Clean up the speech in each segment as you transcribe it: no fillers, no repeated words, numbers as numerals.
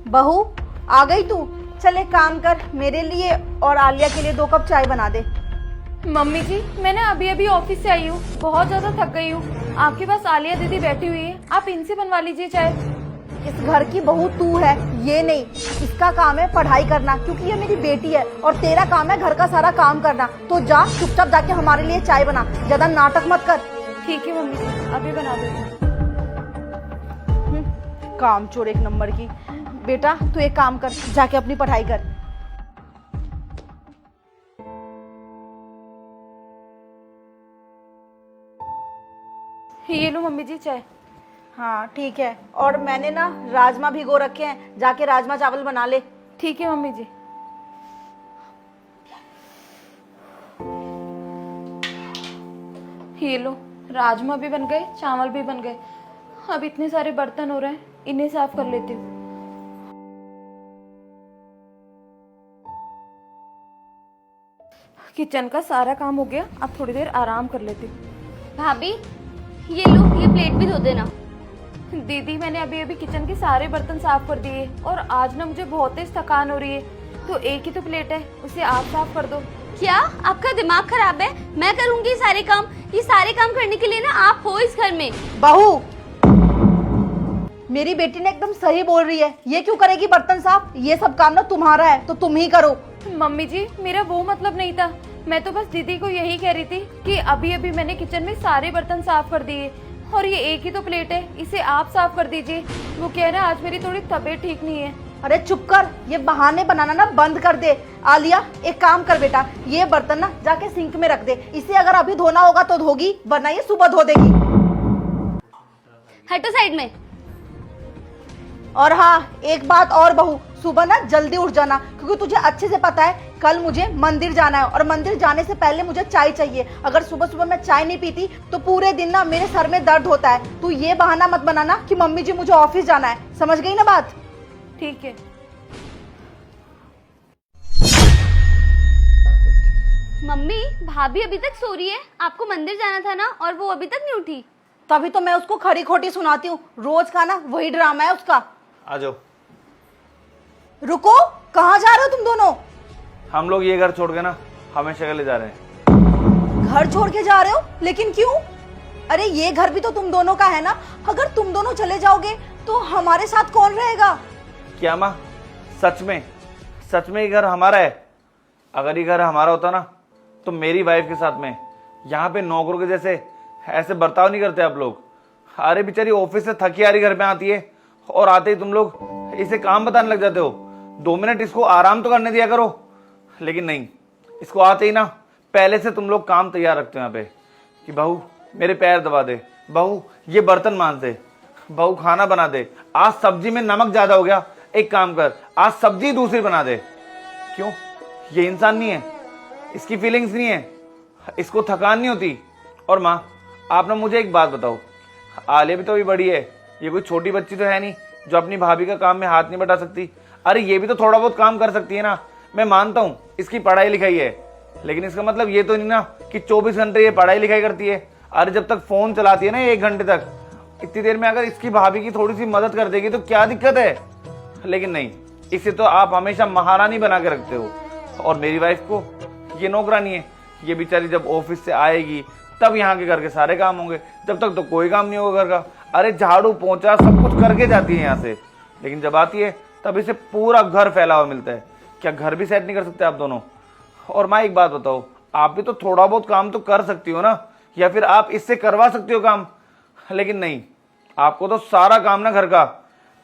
बहू आ गई तू। चल एक काम कर, मेरे लिए और आलिया के लिए 2 कप चाय बना दे। मम्मी जी, मैं ना अभी अभी ऑफिस से आई हूँ, बहुत ज्यादा थक गई हूँ। आपके पास आलिया दीदी बैठी हुई है, आप इनसे बनवा लीजिए चाय। इस घर की बहू तू है, ये नहीं। इसका काम है पढ़ाई करना, क्योंकि ये मेरी बेटी है, और तेरा काम है घर का सारा काम करना। तो जा चुपचाप जाके हमारे लिए चाय बना, ज्यादा नाटक मत कर। ठीक है मम्मी जी, अभी बना देती हूँ। काम चोर एक नंबर की। बेटा तू एक काम कर, जाके अपनी पढ़ाई कर। ये लो मम्मी जी चाय। हाँ ठीक है, और मैंने ना राजमा भिगो रखे हैं, जाके राजमा चावल बना ले। ठीक है मम्मी जी। ये लो, राजमा भी बन गए, चावल भी बन गए। अब इतने सारे बर्तन हो रहे हैं, इन्हें साफ कर लेती हूँ। किचन का सारा काम हो गया, अब थोड़ी देर आराम कर लेती हूँ। भाभी ये लो, ये प्लेट भी धो देना। दीदी मैंने अभी अभी किचन के सारे बर्तन साफ कर दिए, और आज ना मुझे बहुत तेज थकान हो रही है, तो एक ही तो प्लेट है, उसे आप साफ कर दो। क्या आपका दिमाग खराब है? मैं करूंगी ये सारे काम। ये सारे काम करने के लिए ना आप हो इस घर में। बहू, मेरी बेटी ने एकदम सही बोल रही है। ये क्यों करेगी बर्तन साफ? ये सब काम ना तुम्हारा है, तो तुम ही करो। मम्मी जी, मेरा वो मतलब नहीं था, मैं तो बस दीदी को यही कह रही थी कि अभी अभी मैंने किचन में सारे बर्तन साफ कर दिए, और ये एक ही तो प्लेट है, इसे आप साफ कर दीजिए। वो कह रहा है आज मेरी थोड़ी तबीयत ठीक नहीं है। अरे चुप कर, ये बहाने बनाना ना बंद कर दे। आलिया एक काम कर बेटा, ये बर्तन ना जाके सिंक में रख दे। इसे अगर अभी धोना होगा तो धोगी, वरना ये सुबह धो देगी। हटो साइड में। और हाँ एक बात और बहू, सुबह ना जल्दी उठ जाना, क्योंकि तुझे अच्छे से पता है कल मुझे मंदिर जाना है, और मंदिर जाने से पहले मुझे चाय चाहिए। अगर सुबह सुबह मैं चाय नहीं पीती तो पूरे दिन ना मेरे सर में दर्द होता है। तू ये बहाना मत बनाना कि मम्मी जी मुझे ऑफिस जाना है, समझ गई ना बात? ठीक है। मम्मी भाभी अभी तक सो रही है, आपको मंदिर जाना था ना, और वो अभी तक नहीं उठी। तभी तो मैं उसको खड़ी खोटी सुनाती हूँ, रोज का ना वही ड्रामा है उसका। आ जाओ। रुको, कहाँ जा रहे हो तुम दोनों? हम लोग ये घर छोड़ के ना हमेशा के लिए जा रहे हैं। घर छोड़ के जा रहे हो? लेकिन क्यों? अरे ये घर भी तो तुम दोनों का है ना। अगर तुम दोनों चले जाओगे तो हमारे साथ कौन रहेगा? क्या माँ, सच में ये घर हमारा है? अगर ये घर हमारा होता ना तो मेरी वाइफ के साथ में यहाँ पे नौकरों के जैसे ऐसे बर्ताव नहीं करते आप लोग। अरे बेचारी ऑफिस से थकी आ रही घर पे आती है, और आते ही तुम लोग इसे काम बताने लग जाते हो। 2 मिनट इसको आराम तो करने दिया करो। लेकिन नहीं, इसको आते ही ना पहले से तुम लोग काम तैयार रखते हो यहाँ पे कि बहू मेरे पैर दबा दे, बहू ये बर्तन मांज दे, बहू खाना बना दे, आज सब्जी में नमक ज्यादा हो गया, एक काम कर आज सब्जी दूसरी बना दे। क्यों? ये इंसान नहीं है? इसकी फीलिंग्स नहीं है? इसको थकान नहीं होती? और माँ आप ना मुझे एक बात बताओ, आलिया भी तो अभी बड़ी है, ये कोई छोटी बच्ची तो है नहीं जो अपनी भाभी का काम में हाथ नहीं बटा सकती। अरे ये भी तो थोड़ा बहुत काम कर सकती है ना। मैं मानता हूँ इसकी पढ़ाई लिखाई है, लेकिन इसका मतलब ये तो नहीं ना कि 24 घंटे ये पढ़ाई लिखाई करती है। अरे जब तक फोन चलाती है ना 1 घंटे तक, इतनी देर में अगर इसकी भाभी की थोड़ी सी मदद कर देगी तो क्या दिक्कत है? लेकिन नहीं, इसे तो आप हमेशा महारानी बना के रखते हो, और मेरी वाइफ को ये नौकरानी है। ये बेचारी जब ऑफिस से आएगी तब यहाँ के घर के सारे काम होंगे, जब तक तो कोई काम नहीं होगा घर का। अरे झाड़ू पोंछा सब कुछ करके जाती है यहाँ से, लेकिन जब आती है तब इसे पूरा घर फैला हुआ मिलता है। क्या घर भी सेट नहीं कर सकते आप दोनों? और माँ एक बात बताओ, आप भी तो थोड़ा बहुत काम तो कर सकती हो ना, या फिर आप इससे करवा सकती हो काम। लेकिन नहीं, आपको तो सारा काम ना घर का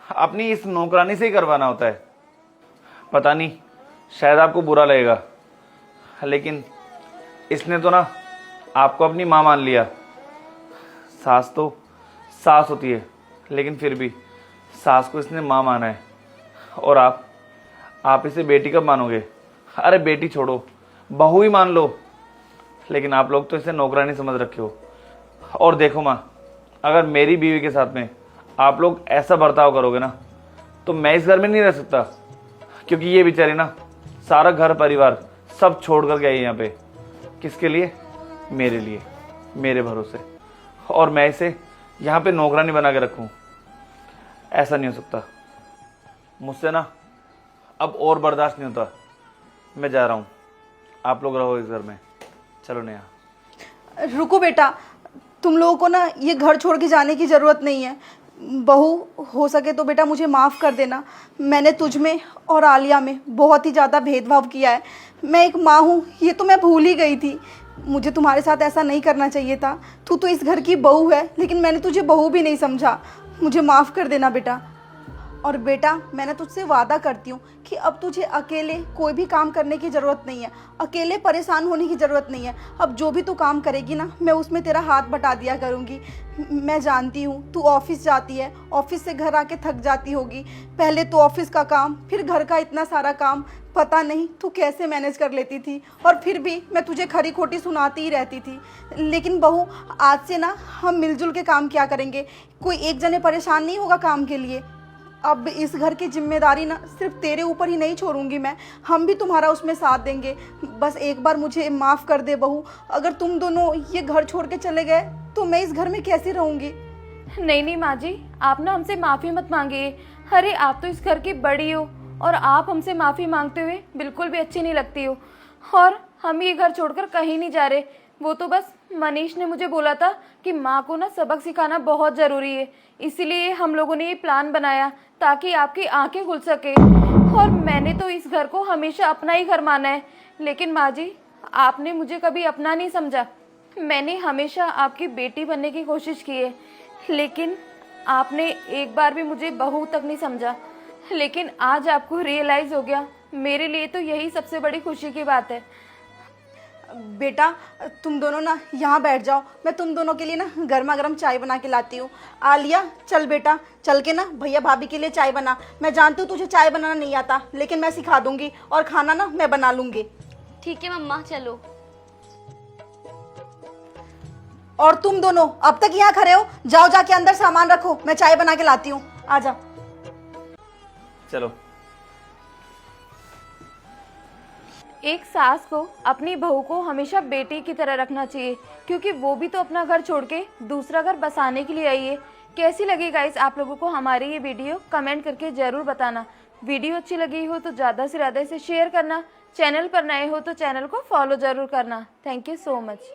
अपनी इस नौकरानी से ही करवाना होता है। पता नहीं, शायद आपको बुरा लगेगा, लेकिन इसने तो ना आपको अपनी माँ मान लिया। सास तो सास होती है, लेकिन फिर भी सास को इसने माँ माना है, और आप इसे बेटी कब मानोगे? अरे बेटी छोड़ो, बहू ही मान लो, लेकिन आप लोग तो इसे नौकरानी समझ रखे हो। और देखो माँ, अगर मेरी बीवी के साथ में आप लोग ऐसा बर्ताव करोगे ना तो मैं इस घर में नहीं रह सकता, क्योंकि ये बेचारी ना सारा घर परिवार सब छोड़ कर गई यहाँ पे। किसके लिए? मेरे लिए, मेरे भरोसे। और मैं इसे यहाँ पे नौकरानी बना के रखूँ? ऐसा नहीं हो सकता। मुझसे ना अब और बर्दाश्त नहीं होता। मैं जा रहा हूँ, आप लोग रहो इस घर में। चलो नेहा। रुको बेटा, तुम लोगों को ना ये घर छोड़ के जाने की ज़रूरत नहीं है। बहू, हो सके तो बेटा मुझे माफ़ कर देना। मैंने तुझ में और आलिया में बहुत ही ज़्यादा भेदभाव किया है। मैं एक माँ हूँ, ये तो मैं भूल ही गई थी। मुझे तुम्हारे साथ ऐसा नहीं करना चाहिए था। तू तो इस घर की बहू है, लेकिन मैंने तुझे बहू भी नहीं समझा। मुझे माफ़ कर देना बेटा। और बेटा, मैंने तुझसे वादा करती हूँ कि अब तुझे अकेले कोई भी काम करने की ज़रूरत नहीं है, अकेले परेशान होने की ज़रूरत नहीं है। अब जो भी तू काम करेगी ना, मैं उसमें तेरा हाथ बटा दिया करूँगी। मैं जानती हूँ तू ऑफिस जाती है, ऑफिस से घर आके थक जाती होगी। पहले तो ऑफिस का काम, फिर घर का इतना सारा काम, पता नहीं तू कैसे मैनेज कर लेती थी। और फिर भी मैं तुझे खरी खोटी सुनाती ही रहती थी। लेकिन बहू, आज से ना हम मिलजुल के काम किया करेंगे। कोई एक जने परेशान नहीं होगा काम के लिए। अब इस घर की जिम्मेदारी ना सिर्फ तेरे ऊपर ही नहीं छोड़ूंगी मैं, हम भी तुम्हारा उसमें साथ देंगे। बस एक बार मुझे माफ़ कर दे बहू। अगर तुम दोनों ये घर छोड़ के चले गए तो मैं इस घर में कैसे रहूंगी। नहीं नहीं माँ जी, आप ना हमसे माफ़ी मत मांगिए। अरे आप तो इस घर की बड़ी हो और आप हमसे माफ़ी मांगते हुए बिल्कुल भी अच्छी नहीं लगती हो। और हम ये घर छोड़कर कहीं नहीं जा रहे। वो तो बस मनीष ने मुझे बोला था कि माँ को ना सबक सिखाना बहुत ज़रूरी है, इसीलिए हम लोगों ने ये प्लान बनाया ताकि आपकी आंखें खुल सके। और मैंने तो इस घर को हमेशा अपना ही घर माना है। लेकिन माँ जी, आपने मुझे कभी अपना नहीं समझा। मैंने हमेशा आपकी बेटी बनने की कोशिश की है, लेकिन आपने एक बार भी मुझे बहू तक नहीं समझा। लेकिन आज आपको रियलाइज़ हो गया। मेरे लिए तो यही सबसे बड़ी खुशी की बात है। बेटा, तुम दोनों ना यहाँ बैठ जाओ, मैं तुम दोनों के लिए ना गर्मा गर्म चाय बना के लाती हूँ। आलिया, चल बेटा, चल के ना भैया भाभी के लिए चाय बना। मैं जानती हूँ तुझे चाय बनाना नहीं आता, लेकिन मैं सिखा दूंगी और खाना ना मैं बना लूंगी। ठीक है मम्मा, चलो। और तुम दोनों अब तक यहाँ खड़े हो, जाओ जाके अंदर सामान रखो, मैं चाय बना के लाती हूँ। आ जाओ। चलो। एक सास को अपनी बहू को हमेशा बेटी की तरह रखना चाहिए, क्योंकि वो भी तो अपना घर छोड़ के दूसरा घर बसाने के लिए आई है। कैसी लगी गाइस आप लोगों को हमारी ये वीडियो, कमेंट करके ज़रूर बताना। वीडियो अच्छी लगी हो तो ज़्यादा से ज़्यादा इसे शेयर करना। चैनल पर नए हो तो चैनल को फॉलो ज़रूर करना। Thank you so much.